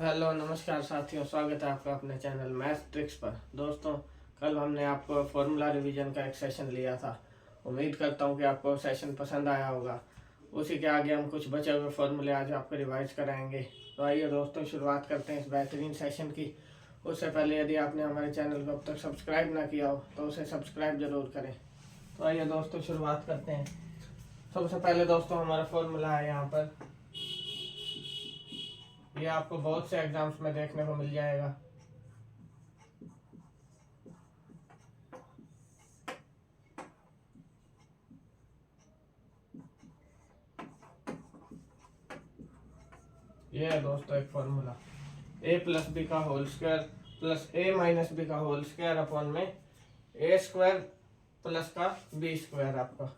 Hello नमस्कार साथियों, स्वागत है आपका अपने चैनल मैथ ट्रिक्स पर। दोस्तों, कल हमने आपको फॉर्मूला रिवीजन का एक सेशन लिया था। उम्मीद करता हूँ कि आपको सेशन पसंद आया होगा। उसी के आगे हम कुछ बचे हुए फॉर्मूले आज आपको रिवाइज कराएंगे। तो आइए दोस्तों, शुरुआत करते हैं इस बेहतरीन सेशन की। उससे पहले यदि आपने हमारे चैनल को अब तक सब्सक्राइब ना किया हो तो उसे सब्सक्राइब जरूर करें। तो आइए दोस्तों, शुरुआत करते हैं। सबसे पहले दोस्तों हमारा फॉर्मूला है यहाँ पर। ये आपको बहुत से एग्जाम्स में देखने को मिल जाएगा। ये है दोस्तों एक फॉर्मूला, ए प्लस बी का होल स्क्वायर प्लस ए माइनस बी का होल स्क्वायर अपॉन में ए स्क्वायर प्लस का बी स्क्वायर आपका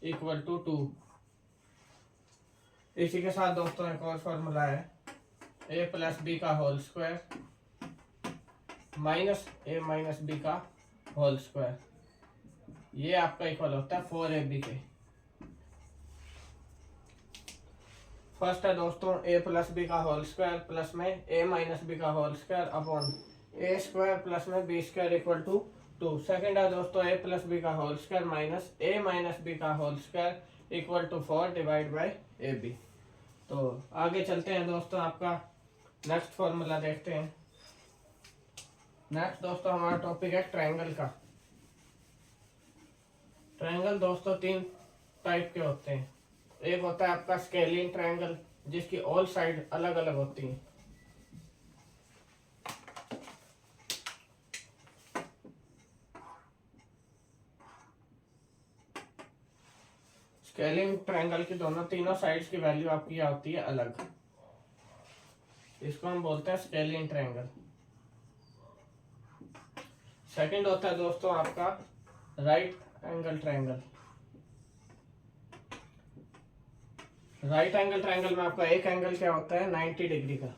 इक्वल टू 2। इसी के साथ दोस्तों एक और फॉर्मूला है, ए प्लस बी का whole square minus A minus B का होल स्क्वायर। ये आपका इक्वल होता है 4ab के। फर्स्ट है दोस्तों ए प्लस बी का होल स्क्वायर प्लस में ए माइनस बी का whole square upon A square plus में B square equal to 2। Second है दोस्तों ए प्लस बी का whole square minus A minus B का whole square equal to 4 divide by A B. तो आगे चलते हैं दोस्तों, आपका नेक्स्ट फॉर्मूला देखते हैं। नेक्स्ट दोस्तों हमारा टॉपिक है ट्रायंगल का। ट्रायंगल दोस्तों तीन टाइप के होते हैं। एक होता है आपका स्केलिंग ट्रायंगल, जिसकी ऑल साइड अलग अलग होती हैं। स्केलिंग ट्रायंगल की दोनों तीनों साइड्स की वैल्यू आपकी क्या होती है, अलग। इसको हम बोलते हैं स्केलिंग ट्रायंगल। सेकंड होता है दोस्तों आपका right angle triangle. Right angle triangle में आपका एक एंगल क्या होता है, 90 डिग्री का।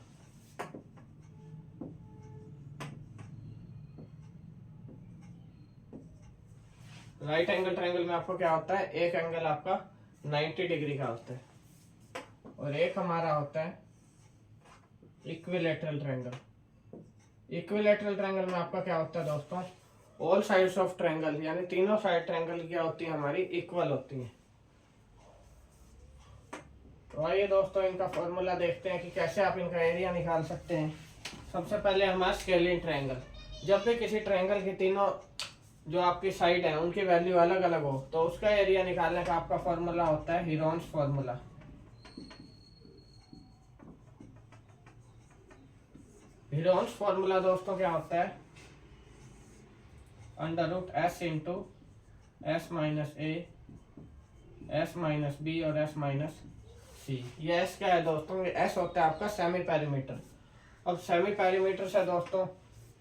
राइट एंगल ट्रायंगल में आपको क्या होता है, एक एंगल आपका 90 डिग्री का होता है। और एक हमारा होता है इक्विलैटरल ट्रायंगल। इक्विलैटरल ट्रायंगल में आपका क्या होता है दोस्तों, ऑल साइड्स ऑफ ट्रायंगल यानी तीनों साइड ट्रायंगल क्या होती है, हमारी इक्वल होती है। तो आइए दोस्तों इनका फॉर्मूला देखते हैं कि कैसे आप इनका एरिया निकाल सकते हैं। सबसे पहले हमारा स्केलिंग ट्रायंगल। जब भी किसी ट्रायंगल की तीनों जो आपकी साइड है उनकी वैल्यू अलग अलग हो तो उसका एरिया निकालने का आपका फॉर्मूला होता है हीरोन्स फॉर्मूला। हीरोन्स फॉर्मूला दोस्तों क्या होता है, under root S into S minus A S minus B और एस माइनस सी। ये एस क्या है दोस्तों, ये एस होता है आपका सेमी पेरीमीटर। अब सेमी पेरीमीटर से दोस्तों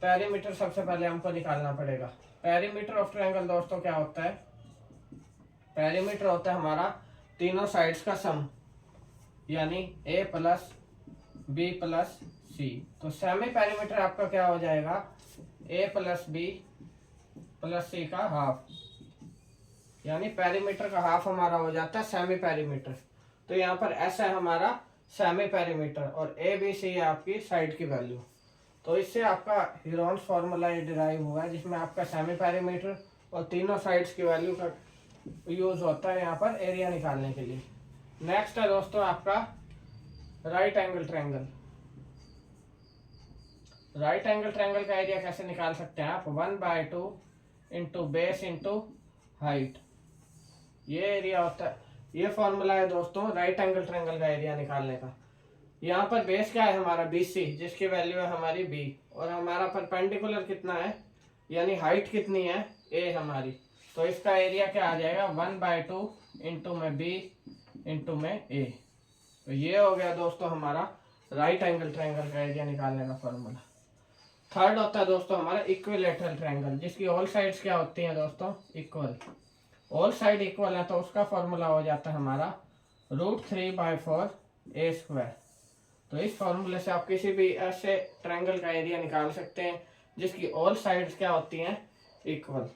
पेरीमीटर सबसे पहले हमको निकालना पड़ेगा। पेरीमीटर ऑफ ट्रायंगल दोस्तों क्या होता है, पेरीमीटर होता है हमारा तीनों साइड्स का सम, यानी ए प्लस बी प्लस सी। तो सेमी पेरीमीटर आपका क्या हो जाएगा, ए प्लस बी प्लस सी का हाफ, यानी पेरीमीटर का हाफ हमारा हो जाता है सेमी पेरीमीटर। तो यहाँ पर एस है हमारा सेमी पेरीमीटर और ए बी सी है आपकी साइड की वैल्यू। तो इससे आपका हीरोन्स फॉर्मूला ये डिराइव हुआ है, जिसमें आपका सेमी पेरीमीटर और तीनों साइड्स की वैल्यू का यूज होता है यहाँ पर एरिया निकालने के लिए। नेक्स्ट है दोस्तों आपका right angle triangle. Right angle triangle का एरिया कैसे निकाल सकते हैं आप, 1/2 इंटू बेस इंटू हाइट। ये एरिया होता है, ये फॉर्मूला है दोस्तों राइट एंगल ट्रायंगल का एरिया निकालने का। यहाँ पर बेस क्या है हमारा, BC, जिसकी वैल्यू है हमारी B, और हमारा परपेंडिकुलर कितना है, यानी हाइट कितनी है, A हमारी। तो इसका एरिया क्या आ जाएगा, 1/2 इंटू में B इंटू में A। तो ये हो गया दोस्तों हमारा राइट एंगल ट्रायंगल का एरिया निकालने का फॉर्मूला। थर्ड होता है दोस्तों हमारा इक्विलैटरल ट्रायंगल, जिसकी ऑल साइड्स क्या होती हैं दोस्तों, इक्वल। ऑल साइड इक्वल है तो उसका फॉर्मूला हो जाता है हमारा √3/4 A स्क्वायर। तो इस फॉर्मूले से आप किसी भी ऐसे ट्रायंगल का एरिया निकाल सकते हैं जिसकी ऑल साइड्स क्या होती हैं, इक्वल।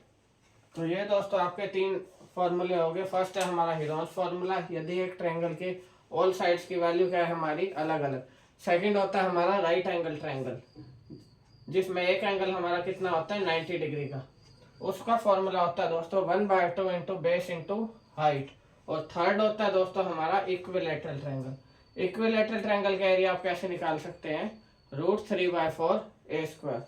तो ये दोस्तों आपके तीन फॉर्मूले हो गए। फर्स्ट है हमारा हीरोन्स फॉर्मूला, यदि एक ट्रायंगल के ऑल साइड्स की वैल्यू क्या है हमारी, अलग अलग। सेकंड होता है हमारा राइट एंगल ट्रायंगल, जिसमें एक एंगल हमारा कितना होता है 90 डिग्री का। उसका फॉर्मूला होता है दोस्तों 1/2 इंटू बेस इंटू हाइट। और थर्ड होता है दोस्तों हमारा इक्विलैटरल ट्रायंगल। इक्विलैटरल ट्रायंगल का एरिया आप कैसे निकाल सकते हैं, √3/4 a²।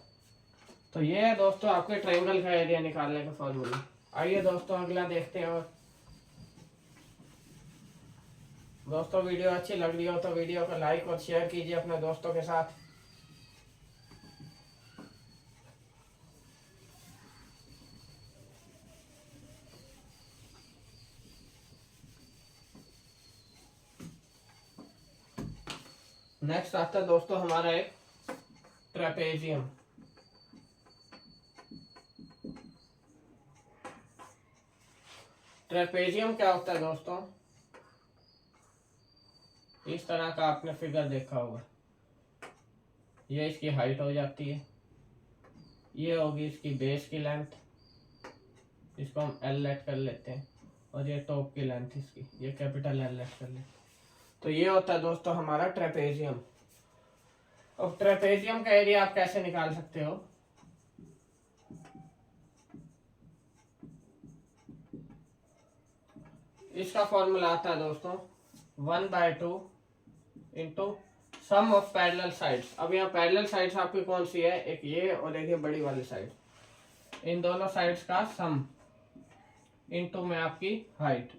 तो ये है दोस्तों आपके ट्रायंगल का एरिया निकालने का फॉर्मूला। आइए दोस्तों अगला देखते हैं। और दोस्तों वीडियो अच्छी लग रही हो तो वीडियो को लाइक और शेयर कीजिए अपने दोस्तों के साथ। नेक्स्ट आता है दोस्तों हमारा एक ट्रेपेजियम। ट्रेपेजियम क्या होता है दोस्तों, इस तरह का आपने फिगर देखा होगा। ये इसकी हाइट हो जाती है, ये होगी इसकी बेस की लेंथ, इसको हम L लेट कर लेते हैं, और ये टॉप की लेंथ इसकी, ये कैपिटल L लेट कर लेते हैं। तो ये होता है दोस्तों हमारा ट्रेपेजियम। अब ट्रेपेजियम का एरिया आप कैसे निकाल सकते हो, इसका फॉर्मूला आता है दोस्तों 1/2 into sum of parallel sides. अब यहाँ पैरेलल साइड्स आपकी कौन सी है, एक ये और एक ये बड़ी वाली साइड, इन दोनों साइड्स का सम इंटू में आपकी हाइट।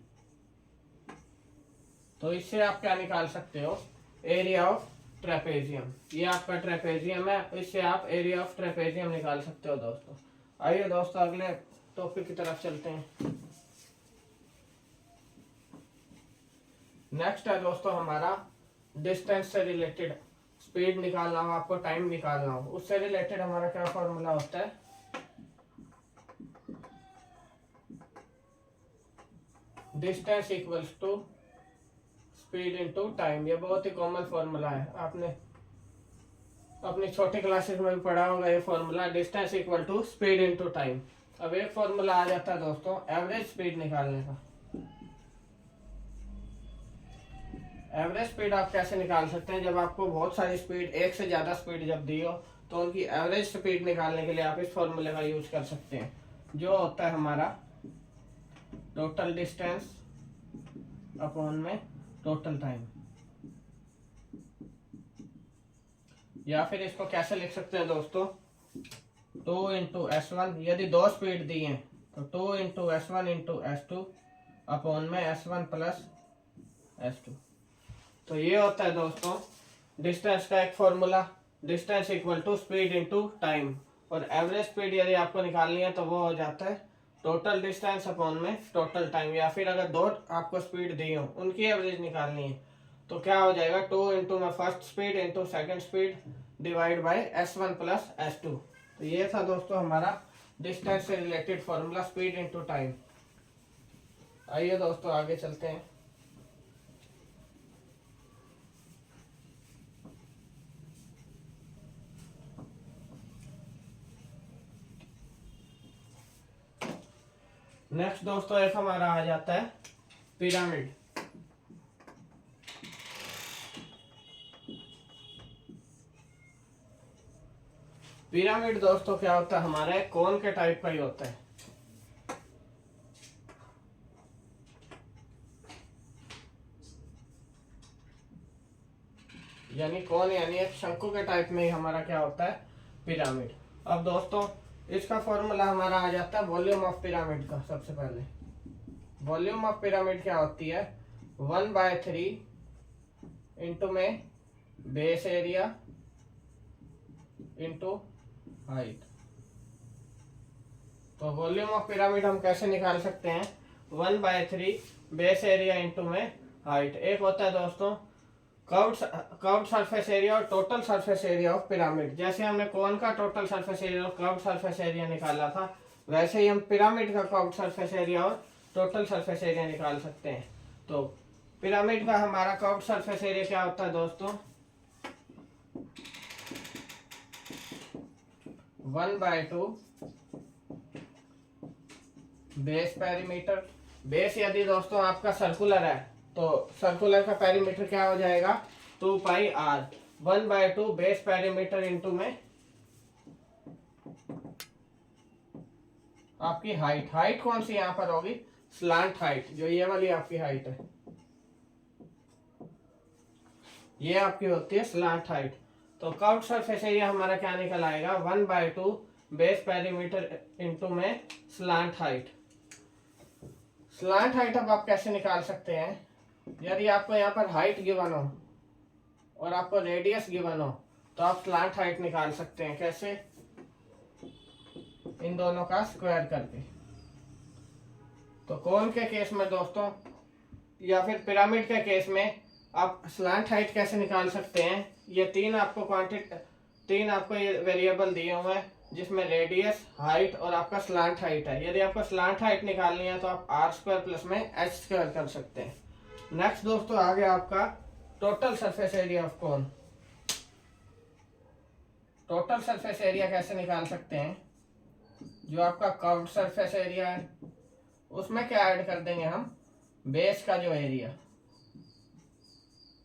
तो इससे आप क्या निकाल सकते हो, एरिया ऑफ ट्रेपेजियम। ये आपका ट्रेपेजियम है, इससे आप एरिया ऑफ ट्रेपेजियम निकाल सकते हो दोस्तों। आइए दोस्तों अगले टॉपिक की तरफ चलते हैं। नेक्स्ट है दोस्तों हमारा डिस्टेंस से रिलेटेड, स्पीड निकालना हो आपको, टाइम निकालना हो, उससे रिलेटेड हमारा क्या फॉर्मूला होता है, distance equals to speed into time. ये बहुत ही कॉमन फॉर्मूला है, आपने अपनी छोटी क्लासेस में भी पढ़ा होगा ये formula, distance equal to speed into time. अब एक फॉर्मूला आ जाता है दोस्तों एवरेज स्पीड निकालने का। एवरेज स्पीड आप कैसे निकाल सकते हैं, जब आपको बहुत सारी स्पीड, एक से ज्यादा स्पीड जब दी हो, तो उनकी एवरेज स्पीड निकालने के लिए आप इस फॉर्मूले का यूज कर सकते हैं, जो होता है हमारा टोटल डिस्टेंस अपॉन में टोटल टाइम। या फिर इसको कैसे लिख सकते हैं दोस्तों, 2 इंटू S1, यदि दो स्पीड दी है तो 2 into S1 into S2 upon में S1 प्लस S2। तो ये होता है दोस्तों डिस्टेंस का एक formula, distance equal to speed into time. और एवरेज स्पीड यदि आपको निकालनी है तो वो हो जाता है टोटल डिस्टेंस अपॉन में टोटल टाइम। या फिर अगर दो आपको स्पीड दी हो, उनकी एवरेज निकालनी है, तो क्या हो जाएगा 2 इंटू में first speed into second speed divide by S1 plus S2। तो ये था दोस्तों हमारा डिस्टेंस से related formula, speed into time. आइए दोस्तों आगे चलते हैं। नेक्स्ट दोस्तों एक हमारा आ जाता है पिरामिड। पिरामिड दोस्तों क्या होता है, हमारे कोन के टाइप का ही होता है। यानी कौन, यानी एक शंकु के टाइप में ही हमारा क्या होता है, पिरामिड। अब दोस्तों इसका फॉर्मूला हमारा आ जाता है वॉल्यूम ऑफ पिरामिड का। सबसे पहले वॉल्यूम ऑफ पिरामिड क्या होती है, 1/3 इंटू में बेस एरिया इंटू हाइट। तो वॉल्यूम ऑफ पिरामिड हम कैसे निकाल सकते हैं, 1/3 बेस एरिया इंटू में हाइट। एक होता है दोस्तों कर्व्ड सरफेस एरिया और total surface area of pyramid. जैसे हमने कोन का टोटल सरफेस एरिया और कर्व्ड सरफेस एरिया निकाला था, वैसे ही हम पिरामिड का कर्व्ड सरफेस एरिया और टोटल सरफेस एरिया निकाल सकते हैं। तो पिरामिड का हमारा कर्व्ड सरफेस एरिया क्या होता है दोस्तों, 1/2 बेस पेरीमीटर। बेस यदि दोस्तों आपका सर्कुलर है तो सर्कुलर का पेरीमीटर क्या हो जाएगा, 2πr। 1/2 बेस पेरीमीटर इंटू में आपकी हाइट। हाइट कौन सी यहाँ पर होगी? स्लांट हाइट, जो ये वाली आपकी हाइट है, ये आपकी होती है स्लांट हाइट। तो कर्व्ड सरफेस एरिया हमारा क्या निकल आएगा? 1/2 बेस पेरीमीटर इंटू में स्लांट हाइट। स्लांट हाइट अब आप कैसे निकाल सकते हैं? यदि आपको यहाँ पर हाइट गिवन हो और आपको रेडियस गिवन हो तो आप स्लांट हाइट निकाल सकते हैं। कैसे? इन दोनों का स्क्वायर करके। तो कोन के केस में दोस्तों या फिर पिरामिड के केस में आप स्लांट हाइट कैसे निकाल सकते हैं? ये तीन आपको ये वेरिएबल दिए हुए हैं, जिसमें रेडियस, हाइट और आपका स्लांट हाइट है। यदि आपको स्लांट हाइट निकालनी है तो आप आर स्क्वायर प्लस में एच स्क्वायर कर सकते हैं। नेक्स्ट दोस्तों आ गया आपका total surface area of cone. Total surface area कैसे निकाल सकते हैं? जो आपका कर्व्ड सरफेस एरिया है उसमें क्या ऐड कर देंगे हम? बेस का जो एरिया।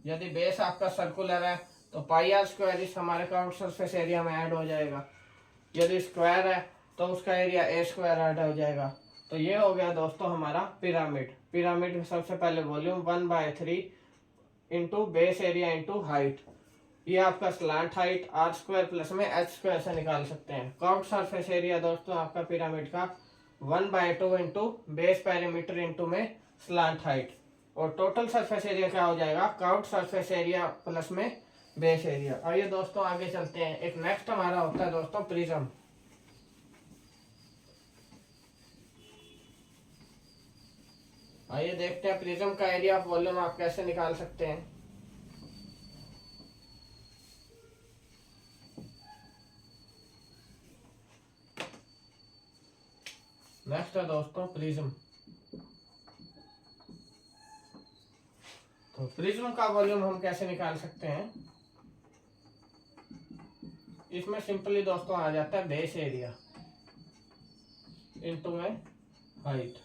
यदि बेस आपका सर्कुलर है तो पाई आर स्क्वायर इस हमारे कर्व्ड सरफेस एरिया में ऐड हो जाएगा। यदि स्क्वायर है तो उसका एरिया ए स्क्वायर ऐड हो जाएगा। तो ये हो गया दोस्तों हमारा पिरामिड। पिरामिड में सबसे पहले volume 1/3 into base area into height. ये आपका slant height R square plus में एच स्क्वायर से निकाल सकते हैं। कर्व्ड सरफेस एरिया दोस्तों आपका पिरामिड का 1/2 इंटू बेस पेरीमीटर इंटू में स्लांट हाइट। और टोटल सरफेस एरिया क्या हो जाएगा? कर्व्ड सरफेस एरिया प्लस में बेस एरिया। आइए दोस्तों आगे चलते हैं। एक नेक्स्ट हमारा होता है दोस्तों प्रिज्म। आइए देखते हैं प्रिज्म का एरिया ऑफ वॉल्यूम आप कैसे निकाल सकते हैं। नेक्स्ट है दोस्तों प्रिज्म। तो प्रिज्म का वॉल्यूम हम कैसे निकाल सकते हैं? इसमें सिंपली दोस्तों आ जाता है बेस एरिया इनटू में हाइट।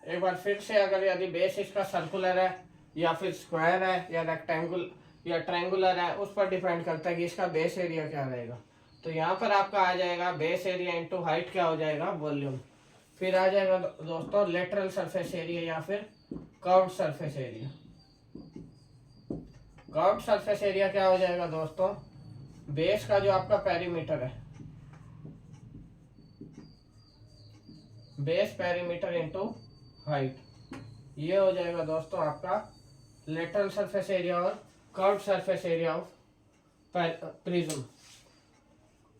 एक बार फिर से, अगर यदि बेस इसका सर्कुलर है या फिर स्क्वायर है या रेक्टेंगुलर या ट्रायंगुलर है, उस पर डिपेंड करता है कि इसका बेस एरिया क्या रहेगा। तो यहाँ पर आपका आ जाएगा बेस एरिया इंटू हाइट क्या हो जाएगा? वॉल्यूम। फिर आ जाएगा दोस्तों लेटरल सरफेस एरिया या फिर curved surface area. Curved surface area क्या हो जाएगा दोस्तों? बेस का जो आपका पेरीमीटर है, बेस पेरीमीटर इंटू हाइट, ये हो जाएगा दोस्तों आपका लेटरल सरफेस एरिया और curved surface area of prism.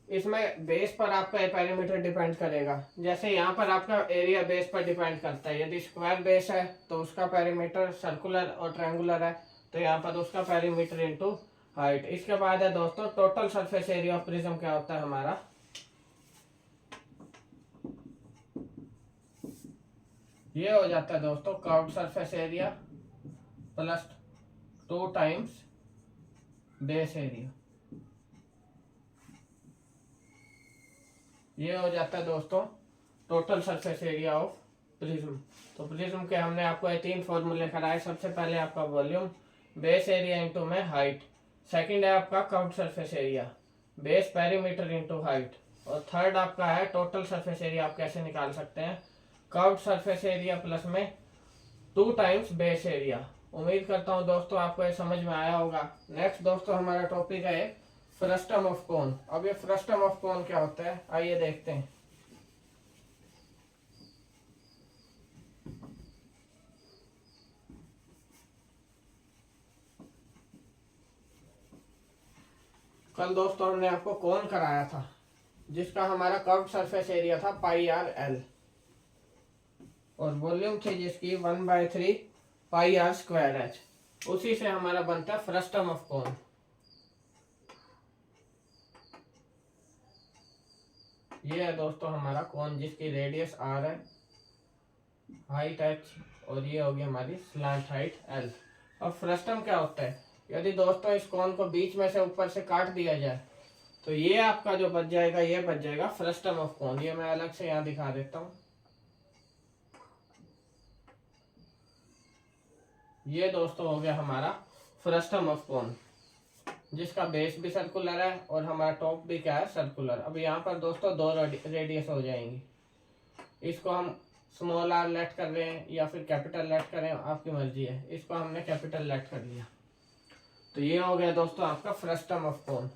इसमें बेस पर आपका पेरीमीटर डिपेंड करेगा। जैसे यहाँ पर आपका एरिया बेस पर डिपेंड करता है। यदि स्क्वायर बेस है तो उसका पेरीमीटर सर्कुलर और ट्रायंगुलर है, तो यहाँ पर उसका पेरीमीटर इंटू हाइट। इसके बाद है दोस्तों total surface area of prism. क्या होता है हमारा? ये हो जाता है दोस्तों curved surface area plus 2 times base area. ये हो जाता है दोस्तों total surface area of prism. तो प्रिज्म के हमने आपको ये तीन फॉर्मूले कराए। सबसे पहले आपका वॉल्यूम, बेस एरिया इंटू में हाइट। सेकंड है आपका curved surface area, base perimeter into height. और थर्ड आपका है टोटल सरफेस एरिया। आप कैसे निकाल सकते हैं? कर्व्ड सरफेस एरिया प्लस में 2 टाइम्स बेस एरिया। उम्मीद करता हूँ दोस्तों आपको ये समझ में आया होगा। नेक्स्ट दोस्तों हमारा टॉपिक है फ्रस्टम ऑफ कोन। अब ये फ्रस्टम ऑफ कोन क्या होता है, आइए देखते हैं। कल दोस्तों हमने आपको कोन कराया था जिसका हमारा कर्व्ड सरफेस एरिया था पाई आर एल और वॉल्यूम थी जिसकी 1/3 पाई आर स्क्वायर एच। उसी से हमारा बनता है फ्रस्टम ऑफ कोन। ये है दोस्तों हमारा कोन जिसकी रेडियस आर है, हाइट एच और ये होगी हमारी स्लांट हाइट एल। अब फ्रस्टम क्या होता है? यदि दोस्तों इस कोन को बीच में से ऊपर से काट दिया जाए तो ये आपका जो बच जाएगा, ये बच जाएगा फ्रस्टम ऑफ कोन। ये मैं अलग से यहाँ दिखा देता हूँ। ये दोस्तों हो गया हमारा फ्रस्टम ऑफ कोन जिसका बेस भी सर्कुलर है और हमारा टॉप भी क्या है, सर्कुलर। अब यहाँ पर दोस्तों दो रेडियस हो जाएंगी। इसको हम स्मॉल आर लेट कर रहे हैं या फिर कैपिटल लेट कर रहे हैं, आपकी मर्जी है। इसको हमने कैपिटल लेट कर लिया। तो ये हो गया दोस्तों आपका फ्रस्टम ऑफ कोन।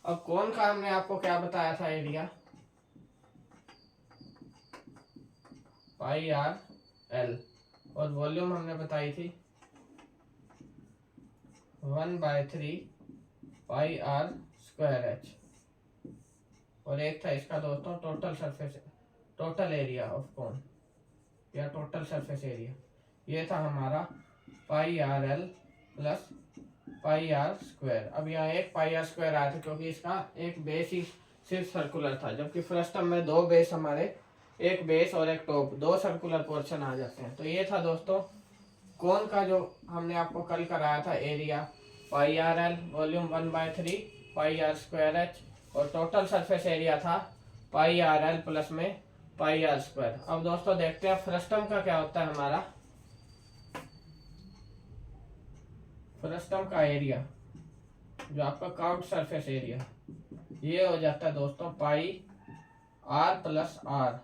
अब कोन का हमने आपको क्या बताया था एरिया, पाई आर एल, और वॉल्यूम हमने बताई थी 1/3 पाई आर स्क्वायर एच, और एक था इसका दोस्तों total surface, total area of cone या टोटल सरफेस एरिया। ये था हमारा pi are l plus pi are square. अब यहाँ एक पाई आर स्क्वायर आया था क्योंकि इसका एक बेस ही सिर्फ सर्कुलर था, जबकि फ्रस्टम में दो बेस हमारे, एक बेस और एक टॉप, दो सर्कुलर पोर्शन आ जाते हैं। तो ये था दोस्तों कोन का जो हमने आपको कल कराया था area, pi are L volume 1/3 pi are square H, और टोटल सरफेस एरिया था पाई आर एल प्लस में पाई आर स्क्वायर। अब दोस्तों देखते हैं फ्रस्टम का क्या होता है हमारा। फ्रस्टम का एरिया जो आपका कर्व्ड सरफेस एरिया, ये हो जाता है दोस्तों pi are plus are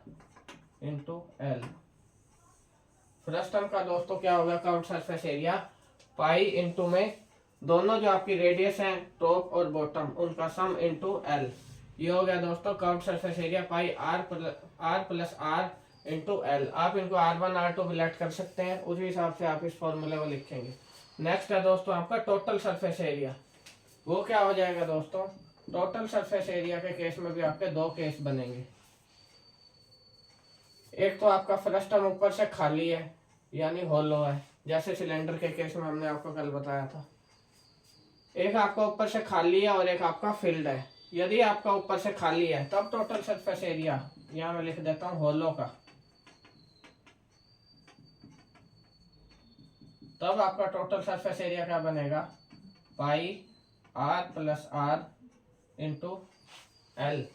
into l. Frustum का दोस्तों क्या होगा, curved surface area pi into में दोनों जो आपकी रेडियस हैं टॉप और बॉटम, उनका सम इंटू एल। ये हो गया दोस्तों curved surface area pi are plus are into L. आप इनको R1 R2 भी लेट कर सकते हैं, उसी हिसाब से आप इस फॉर्मूले को लिखेंगे। नेक्स्ट है दोस्तों आपका टोटल सरफेस एरिया। वो क्या हो जाएगा दोस्तों, टोटल सरफेस एरिया के केस में भी आपके दो केस बनेंगे। एक तो आपका फ्रस्टम ऊपर से खाली है यानी होलो है, जैसे सिलेंडर के केस में हमने आपको कल बताया था। एक आपका ऊपर से खाली है और एक आपका फिल्ड है। यदि आपका ऊपर से खाली है तब टोटल सरफेस एरिया, यहाँ मैं लिख देता हूँ होलो का, तब आपका टोटल सरफेस एरिया क्या बनेगा, pi are plus are into l.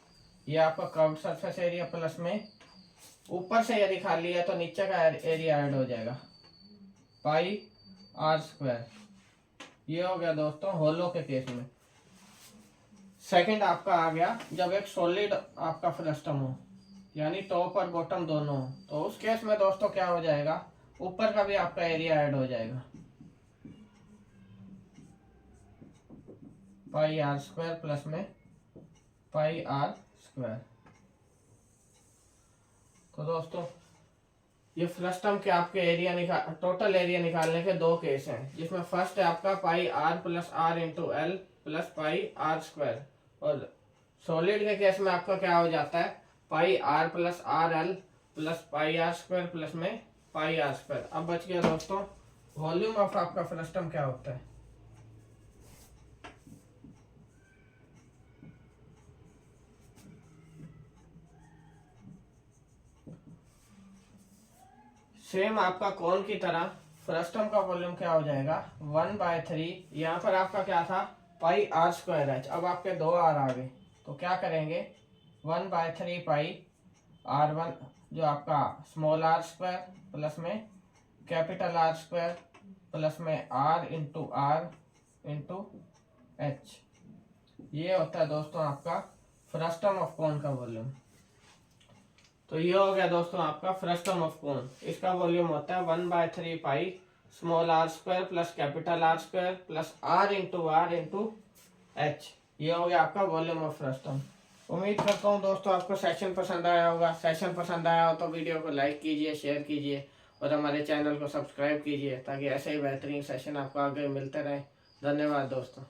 ये आपका कर्व्ड सरफेस एरिया प्लस में ऊपर से यदि खाली है तो नीचे का एरिया ऐड हो जाएगा पाई आर स्क्वायर। ये हो गया दोस्तों होलो के केस में। सेकंड आपका आ गया जब एक सॉलिड आपका फ्रस्टम हो यानी टॉप और बॉटम दोनों हो, तो उस केस में दोस्तों क्या हो जाएगा, ऊपर का भी आपका एरिया ऐड हो जाएगा पाई आर स्क्वायर प्लस में पाई आर स्क्वायर। तो दोस्तों ये फ्रस्टम के आपके एरिया टोटल एरिया निकालने के दो केस हैं, जिसमें फर्स्ट है आपका pi are plus are into l plus pi are square, और सॉलिड के केस में आपका क्या हो जाता है, pi are plus r l plus pi are square plus में पाई आर स्क्वायर। अब बच गया दोस्तों वॉल्यूम ऑफ आपका फ्रस्टम क्या होता है। सेम आपका कोन की तरह फ्रस्टम का वॉल्यूम क्या हो जाएगा 1/3, यहाँ पर आपका क्या था पाई आर स्क्वायर एच। अब आपके दो आर आ गए तो क्या करेंगे 1/3 पाई R1 जो आपका स्मॉल आर स्क्वायर प्लस में कैपिटल आर स्क्वायर प्लस में आर इंटू एच। ये होता है दोस्तों आपका फ्रस्टम ऑफ कोन का वॉल्यूम। तो ये हो गया दोस्तों आपका फ्रस्टम ऑफ कोन। इसका वॉल्यूम होता है 1/3 pi small R square plus capital R square plus are into H. ये हो गया आपका वॉल्यूम ऑफ फ्रस्टम। उम्मीद करता हूँ दोस्तों आपको सेशन पसंद आया होगा। सेशन पसंद आया हो तो वीडियो को लाइक कीजिए, शेयर कीजिए और हमारे चैनल को सब्सक्राइब कीजिए ताकि ऐसे ही बेहतरीन सेशन आपको आगे मिलते रहे। धन्यवाद दोस्तों।